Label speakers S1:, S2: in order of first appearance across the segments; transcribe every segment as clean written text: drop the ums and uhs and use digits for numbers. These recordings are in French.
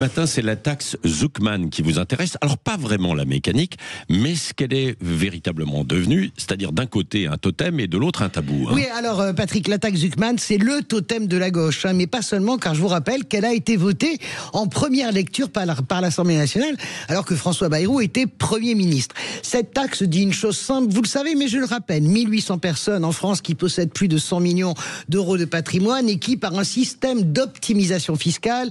S1: Ce matin, c'est la taxe Zuckman qui vous intéresse. Alors, pas vraiment la mécanique, mais ce qu'elle est véritablement devenue, c'est-à-dire d'un côté un totem et de l'autre un tabou.
S2: Oui, alors Patrick, la taxe Zuckman, c'est le totem de la gauche, mais pas seulement, car je vous rappelle qu'elle a été votée en première lecture par l'Assemblée nationale, alors que François Bayrou était Premier ministre. Cette taxe dit une chose simple, vous le savez, mais je le rappelle, 1800 personnes en France qui possèdent plus de 100 millions d'euros de patrimoine et qui, par un système d'optimisation fiscale,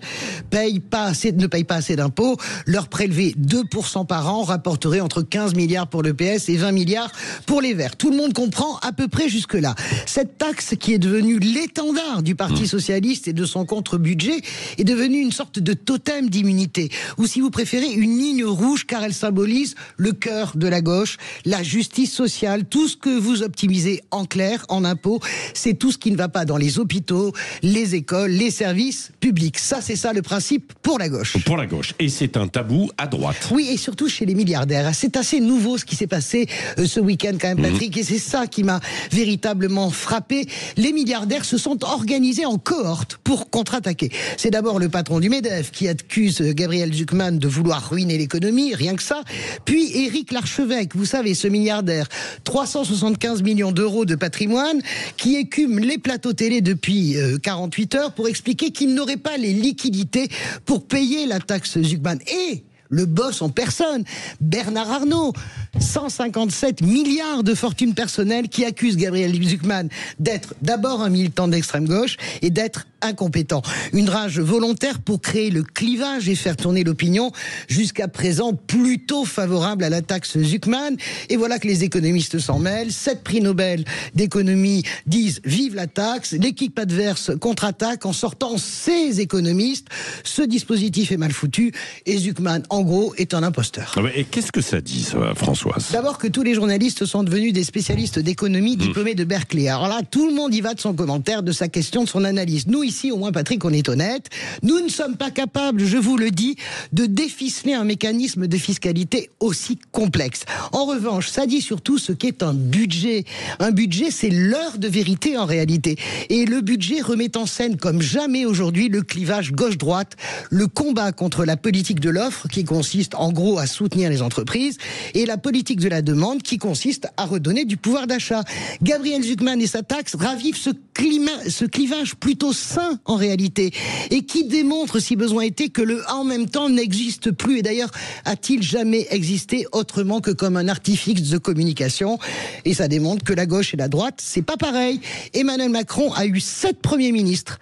S2: ne payent pas assez d'impôts, leur prélever 2% par an rapporterait entre 15 milliards pour le PS et 20 milliards pour les Verts. Tout le monde comprend à peu près jusque-là. Cette taxe qui est devenue l'étendard du Parti Socialiste et de son contre-budget est devenue une sorte de totem d'immunité, ou si vous préférez, une ligne rouge, car elle symbolise le cœur de la gauche, la justice sociale, tout ce que vous optimisez en clair, en impôts, c'est tout ce qui ne va pas dans les hôpitaux, les écoles, les services publics. Ça, c'est ça le principe pour la gauche.
S1: Pour la gauche. Et c'est un tabou à droite.
S2: Oui, et surtout chez les milliardaires. C'est assez nouveau ce qui s'est passé ce week-end quand même, Patrick, et c'est ça qui m'a véritablement frappé. Les milliardaires se sont organisés en cohorte pour contre-attaquer. C'est d'abord le patron du MEDEF qui accuse Gabriel Zuckman de vouloir ruiner l'économie, rien que ça. Puis Éric Larchevêque, vous savez, ce milliardaire, 375 millions d'euros de patrimoine, qui écume les plateaux télé depuis 48 heures pour expliquer qu'il n'aurait pas les liquidités pour payer la taxe Zuckman. Et le boss en personne, Bernard Arnault, 157 milliards de fortune personnelle, qui accuse Gabriel Zuckman d'être d'abord un militant d'extrême gauche et d'être incompétent. Une rage volontaire pour créer le clivage et faire tourner l'opinion, jusqu'à présent plutôt favorable à la taxe Zuckman. Et voilà que les économistes s'en mêlent. 7 prix Nobel d'économie disent vive la taxe. L'équipe adverse contre-attaque en sortant ces économistes. Ce dispositif est mal foutu et Zuckman, en gros, est un imposteur.
S1: Et qu'est-ce que ça dit, ça, Françoise ?
S2: D'abord que tous les journalistes sont devenus des spécialistes d'économie diplômés de Berkeley. Alors là, tout le monde y va de son commentaire, de sa question, de son analyse. Nous, ici, au moins, Patrick, on est honnête. Nous ne sommes pas capables, je vous le dis, de déficeler un mécanisme de fiscalité aussi complexe. En revanche, ça dit surtout ce qu'est un budget. Un budget, c'est l'heure de vérité en réalité. Et le budget remet en scène, comme jamais aujourd'hui, le clivage gauche-droite, le combat contre la politique de l'offre, qui consiste en gros à soutenir les entreprises, et la politique de la demande, qui consiste à redonner du pouvoir d'achat. Gabriel Zuckman et sa taxe ravivent ce clivage plutôt sain en réalité, et qui démontre, si besoin était, que le en même temps n'existe plus. Et d'ailleurs, a-t-il jamais existé autrement que comme un artifice de communication? Et ça démontre que la gauche et la droite, c'est pas pareil. Emmanuel Macron a eu 7 premiers ministres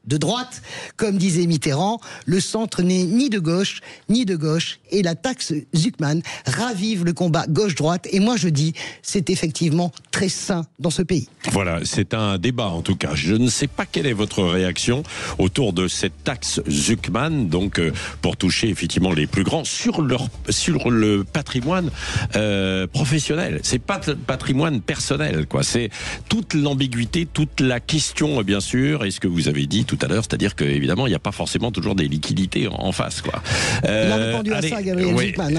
S2: de droite, comme disait Mitterrand. Le centre n'est ni de gauche, et la taxe Zuckman ravive le combat gauche-droite, et moi je dis, c'est effectivement très sain dans ce pays.
S1: Voilà, c'est un débat en tout cas. Je ne sais pas quelle est votre réaction autour de cette taxe Zuckman, donc pour toucher effectivement les plus grands sur le patrimoine professionnel. C'est pas le patrimoine personnel, quoi. C'est toute l'ambiguïté, toute la question, bien sûr, et ce que vous avez dit tout à l'heure, c'est-à-dire qu'évidemment, il n'y a pas forcément toujours des liquidités en face, quoi.
S2: Il a répondu à ça, Gabriel Zuckman.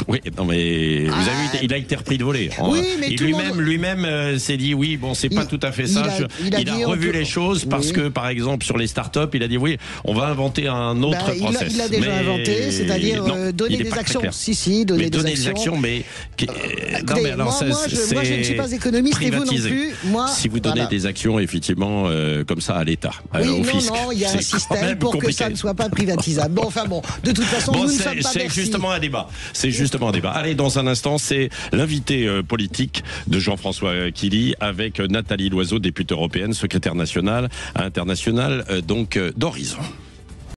S1: Oui, non mais vous avez vu, il a été repris de volée.
S2: Oui, mais
S1: lui-même s'est dit oui, bon, c'est pas tout à fait ça. Il a revu les choses parce que, par exemple, sur les startups, il a dit oui, on va inventer un autre process.
S2: Il l'a déjà inventé, c'est-à-dire donner des actions. Donner des actions.
S1: Mais
S2: non, mais alors moi, je ne suis pas économiste et vous non plus.
S1: Si vous donnez des actions, effectivement, comme ça à l'État.
S2: Oui, non, il y a un système pour que ça ne soit pas privatisable. Bon, enfin bon, de toute façon, nous ne sommes pas
S1: C'est justement un débat. C'est justement un débat. Allez, dans un instant, c'est l'invité politique de Jean-François Killy avec Nathalie Loiseau, députée européenne, secrétaire nationale internationale donc d'Horizon.